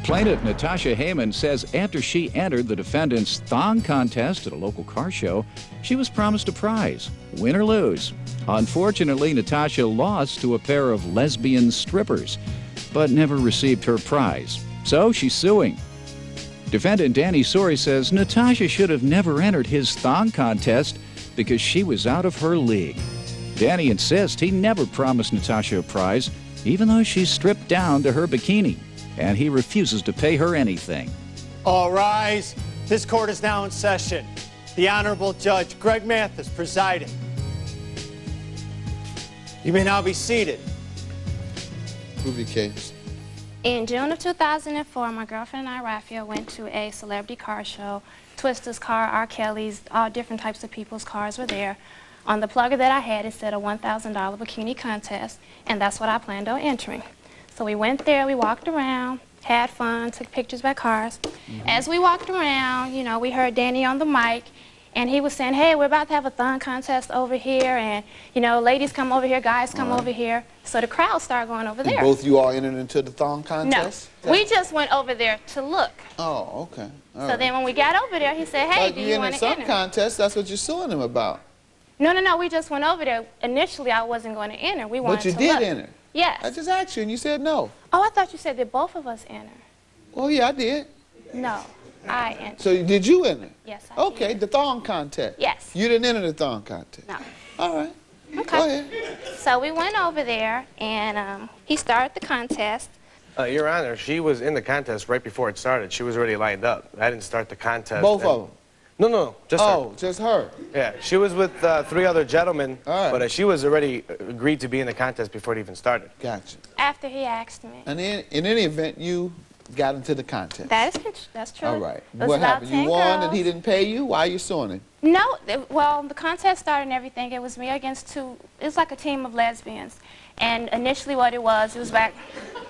Plaintiff Natasha Heyman says after she entered the defendant's thong contest at a local car show, she was promised a prize, win or lose. Unfortunately, Natasha lost to a pair of lesbian strippers, but never received her prize. So she's suing. Defendant Danny Sori says Natasha should have never entered his thong contest because she was out of her league. Danny insists he never promised Natasha a prize, even though she's stripped down to her bikini, and he refuses to pay her anything. All rise. This court is now in session. The Honorable Judge Greg Mathis presiding. You may now be seated. Prove your case. In June of 2004, my girlfriend and I, Raphael, went to a celebrity car show. Twista's car, R. Kelly's, all different types of people's cars were there. On the plugger that I had, it said a $1,000 bikini contest, and that's what I planned on entering. So we went there, we walked around, had fun, took pictures by cars. As we walked around, you know, we heard Danny on the mic, and he was saying, hey, we're about to have a thong contest over here, and, you know, ladies come over here, guys come over here. So the crowd started going over there. Both you all entered into the thong contest? No, we just went over there to look. Oh, okay. All so right. then when we got over there, he said, hey, do you want to enter? Some contest, that's what you're suing him about. No, we just went over there. Initially, I wasn't going to enter. We wanted to look. But you did enter? Yes. I just asked you, and you said no. Oh, I thought you said that both of us enter. Well, yeah, I did. No, I entered. So did you enter? Yes, I did. Okay, the thong contest. Yes. You didn't enter the thong contest? No. All right. Okay. Go ahead. So we went over there, and he started the contest. Your Honor, she was in the contest right before it started. She was already lined up. I didn't start the contest. Both of them? No, just her. Oh, just her? Yeah, she was with 3 other gentlemen, All right. but she was already agreed to be in the contest before it even started. Gotcha. After he asked me. And in any event, you got into the contest? That's true. All right. It was What about happened? 10 You won girls. and he didn't pay you? Why are you suing him? No, well, the contest started and everything. It was me against two. It was like a team of lesbians. And initially what it was back.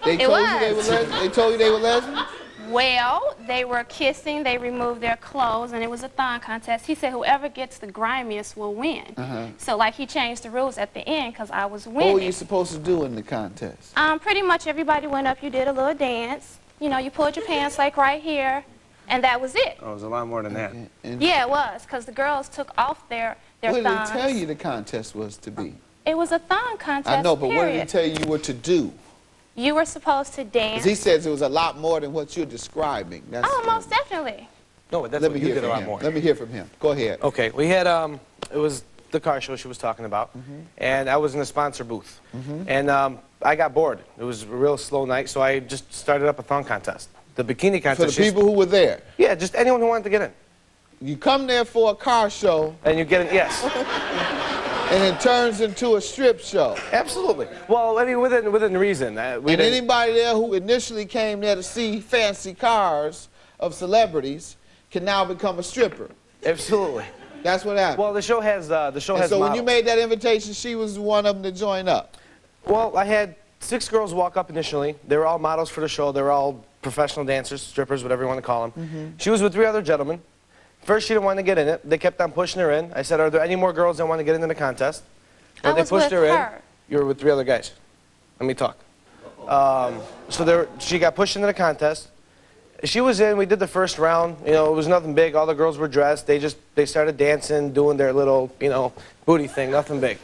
They told you they were lesbians? They told you they were lesbians? Well, they were kissing, they removed their clothes, and it was a thong contest. He said whoever gets the grimiest will win. So, like, he changed the rules at the end because I was winning. What were you supposed to do in the contest? Pretty much everybody went up, you did a little dance. You know, you pulled your pants like right here, and that was it. Oh, it was a lot more than that. Yeah, it was, because the girls took off their thongs. What did they tell you the contest was to be? It was a thong contest, I know, but period. what did he tell you what to do? You were supposed to dance. Because he says it was a lot more than what you're describing. That's most definitely. No, but that's Let what me you hear did a from lot him. more. Let me hear from him. Go ahead. Okay, we had, it was the car show she was talking about, and I was in the sponsor booth. And I got bored. It was a real slow night, so I just started up a thong contest. The bikini contest. For the people who were there? Yeah, just anyone who wanted to get in. You come there for a car show. And you get in, yes. And it turns into a strip show. Absolutely. Well, I mean, within reason. And anybody there who initially came there to see fancy cars of celebrities can now become a stripper. Absolutely. That's what happened. Well, the show has so when models. you made that invitation, she was one of them to join up. Well, I had 6 girls walk up initially. They were all models for the show. They were all professional dancers, strippers, whatever you want to call them. She was with 3 other gentlemen. First, she didn't want to get in it. They kept on pushing her in. I said, are there any more girls that want to get into the contest? I They was pushed with her her. in. You were with 3 other guys. Let me talk. She got pushed into the contest. She was in. We did the first round. You know, it was nothing big. All the girls were dressed. They started dancing, doing their little, you know, booty thing. Nothing big.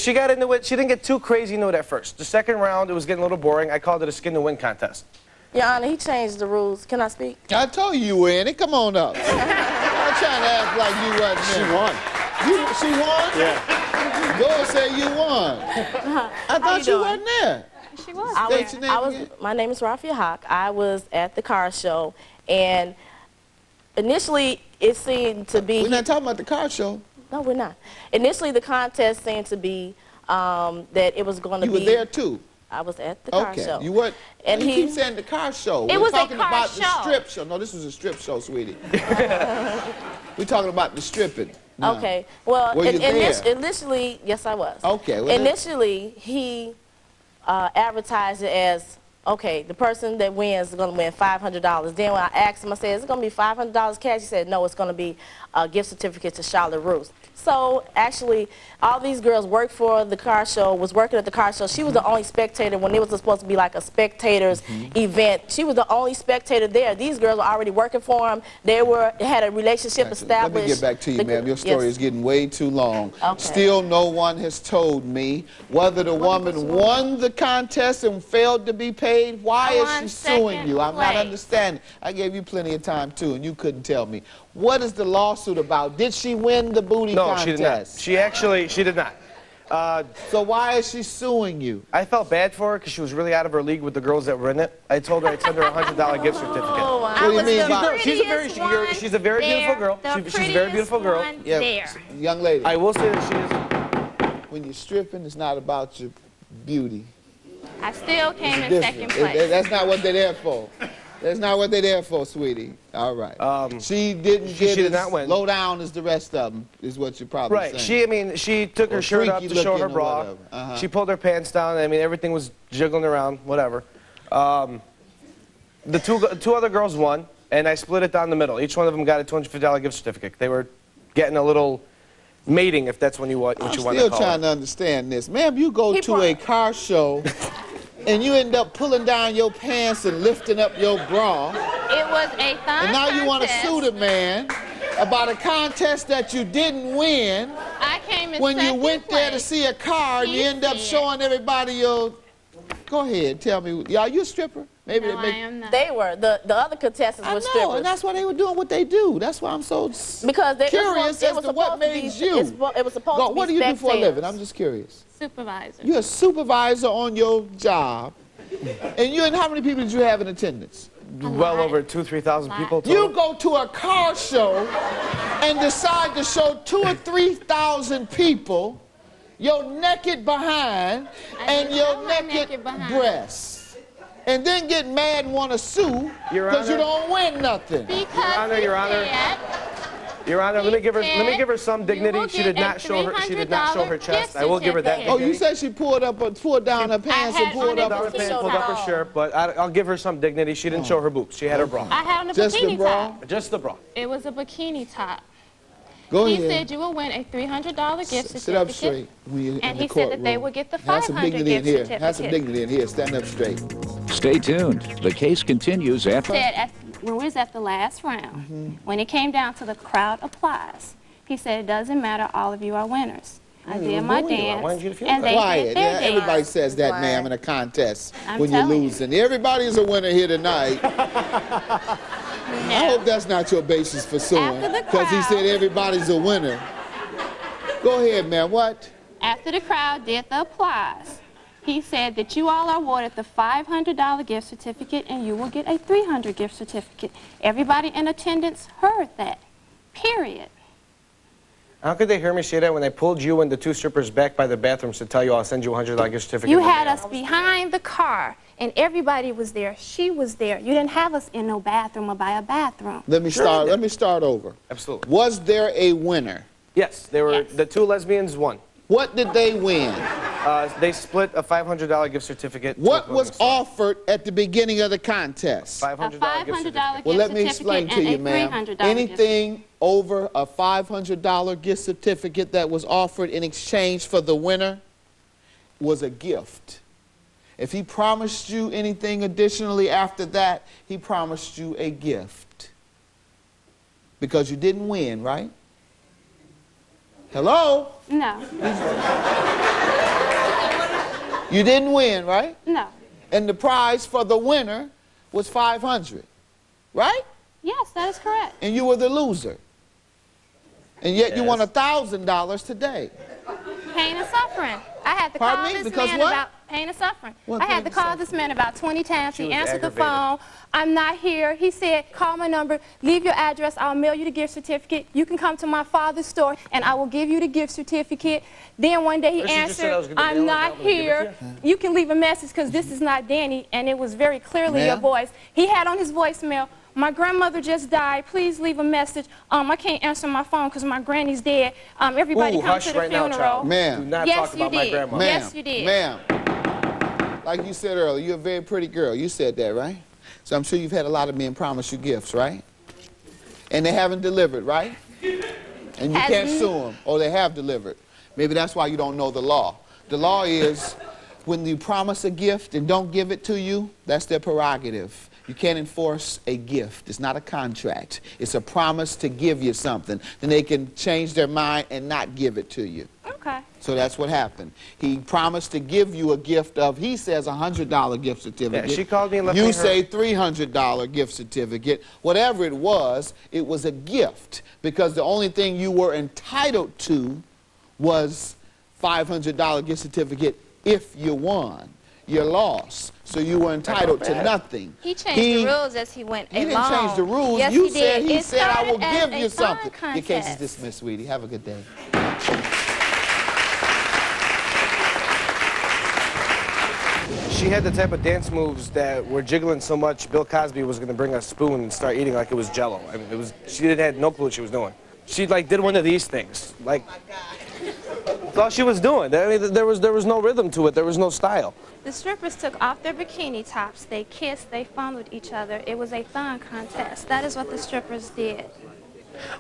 She got into it. She didn't get too crazy into it at first. The second round, it was getting a little boring. I called it a skin-to-win contest. Your Honor, he changed the rules. Can I speak? I told you were in it. Come on up. I'm trying to act like you wasn't in. She won. She won? Yeah. Go and say you won. I thought you wasn't there. She was. State your name again. My name is Raphael Hawk. I was at the car show, and initially it seemed to be... We're not talking about the car show. No, we're not. Initially, the contest seemed to be that it was going to be... You were there, too? I was at the car show. You what? And you he keep saying the car show. It We're was a talking car about show. the strip show. No, this was a strip show, sweetie. We're talking about the stripping. now. Okay. Well, Were you there? initially, yes, I was. Okay. Well, Initially, he advertised it as okay, the person that wins is going to win $500. Then when I asked him, I said, is it going to be $500 cash? He said, no, it's going to be a gift certificate to Charlotte Russe. So actually, all these girls worked for the car show, was working at the car show. She was the only spectator when it was supposed to be like a spectators event. She was the only spectator there. These girls were already working for him. They had a relationship established. Let me get back to you, ma'am. Your story is getting way too long. Okay. Still, no one has told me whether the woman won the contest and failed to be paid. Why is she suing you? I'm not understanding. I gave you plenty of time, too, and you couldn't tell me. What is the lawsuit about? Did she win the booty contest? No, she did not. She did not. So why is she suing you? I felt bad for her because she was really out of her league with the girls that were in it. I told her I'd send her a $100 gift certificate. Oh, wow. What do you mean by She's a very beautiful girl. She's a very beautiful girl. Yeah, young lady. I will say that she is. When you're stripping, it's not about your beauty. I still came in second place. That's not what they're there for. That's not what they're there for, sweetie. All right. She didn't get did not win. low down as the rest of them, is what you're probably saying. She took her shirt up to show her bra. She pulled her pants down. I mean, everything was jiggling around, whatever. The two other girls won, and I split it down the middle. Each one of them got a $250 gift certificate. They were getting a little mating, if that's what you want to call it. I'm still trying to understand this. Ma'am, you go to a car show, and you end up pulling down your pants and lifting up your bra. It was a thong And now you want to contest. sue the man about a contest that you didn't win. I came in When you second went there to place. see a car and He you end up said- showing everybody your... Go ahead, tell me. Are you a stripper? Maybe No, I am not. They were. The other contestants I were know, strippers. and that's why they were doing what they do. That's why I'm so Because they, curious it as was to what supposed to made be, you. it was supposed to be What do you do for a living? spectators. I'm just curious. Supervisor. You're a supervisor on your job, and how many people did you have in attendance? Well over 2,000 to 3,000 people. You go to a car show and decide to show 2,000 or 3,000 people your naked behind and didn't your show my naked naked behind. breasts, and then get mad and want to sue Your because you Honor. don't win nothing. Because Your Honor. he said Your Honor, let me give her some you dignity. will She did get a not show her chest. $300 I will give her that. gift Oh, you said she pulled down her pants and had pulled on up a her Down her pants, showed pulled her up her all. shirt, but I'll give her some dignity. She didn't show her boobs. She had her bra. I had on a Just the bikini bra? top. Just the bra. It was a bikini top. Go He ahead. said you will win a $300 gift certificate. Sit up straight. And he said that they would get the Have some 500 dignity in gift here. certificate. Have some dignity in here. Stand up straight. Stay tuned. The case continues after. When we was at the last round, when it came down to the crowd applause, he said it doesn't matter, all of you are winners. I did my dance, wanted you to feel and they Quiet. did their Yeah, dance. everybody says that, Quiet. ma'am, in a contest I'm when you're telling you. losing. Everybody's a winner here tonight. I hope that's not your basis for suing, After the because he said crowd- everybody's a winner. Go ahead, man. What? After the crowd did the applause, he said that you all are awarded the $500 gift certificate and you will get a $300 gift certificate. Everybody in attendance heard that, period. How could they hear me say that when I pulled you and the two strippers back by the bathrooms to tell you I'll send you a $100 gift certificate? You had us behind the car and everybody was there. She was there. You didn't have us in no bathroom or by a bathroom. Let me start over. Absolutely. Was there a winner? Yes, they were. Yes. The two lesbians won. What did they win? They split a $500 gift certificate. What was offered at the beginning of the contest? A $500 gift $500 certificate. Well, let me gift explain certificate to you, and ma'am. a $300 gift Anything over a $500 gift certificate that was offered in exchange for the winner was a gift. If he promised you anything additionally after that, he promised you a gift. Because you didn't win, right? Hello? No, You didn't win, right? no. And the prize for the winner was $500, right? Yes, that is correct. And you were the loser. And yet you Yes. won $1,000 today. Pain and suffering. I had to Pardon call me? this Because man what? about pain and suffering. What I had pain to and call this man about 20 times. She He was answered the aggravated. phone. I'm not here. He said, call my number, leave your address, I'll mail you the gift certificate. You can come to my father's store and I will give you the gift certificate. Then one day he First you just said I was answered, gonna mail I'm it not out and give it here. to You can leave a message because this is not Danny, and it was very clearly your Ma'am? voice. He had on his voicemail, my grandmother just died. Please leave a message. I can't answer my phone because my granny's dead. Everybody Ooh, come hush to the right now, funeral. child. Ma'am. Do not Yes, talk about you my did. grandma. Ma'am, Yes, you did. Ma'am, Like you said earlier, you're a very pretty girl. You said that, right? So I'm sure you've had a lot of men promise you gifts, right? And they haven't delivered, right? And you can't sue them, or they have delivered. Maybe that's why you don't know the law. The law is when you promise a gift and don't give it to you, that's their prerogative. You can't enforce a gift. It's not a contract. It's a promise to give you something. Then they can change their mind and not give it to you. Okay. So that's what happened. He promised to give you a gift of, he says, $100 gift certificate. Yeah, she called me and left me You her. say $300 gift certificate. Whatever it was a gift, because the only thing you were entitled to was $500 gift certificate if you won. You lost, so you were entitled to nothing. He changed the rules as he went along. He didn't change the rules. Yes, You he said did. he It said I will started give as you a something. song Your case is contest. dismissed, sweetie. Have a good day. She had the type of dance moves that were jiggling so much, Bill Cosby was going to bring a spoon and start eating like it was Jell-O. I mean, she had no clue what she was doing. She like did one of these things, like that's all she was doing. I mean, there was no rhythm to it. There was no style. The strippers took off their bikini tops. They kissed. They fondled each other. It was a thong contest. That is what the strippers did.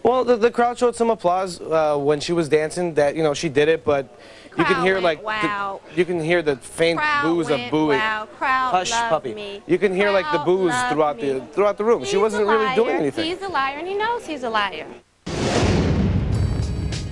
Well, the crowd showed some applause when she was dancing. That she did it, but you can hear went, wow. you can hear the faint boos of booing. Wow. Crowd Hush, loved puppy. me. You can hear like the Crowd boos loved throughout me. the room. She He's wasn't a really doing liar. anything. He's a liar, and he knows he's a liar.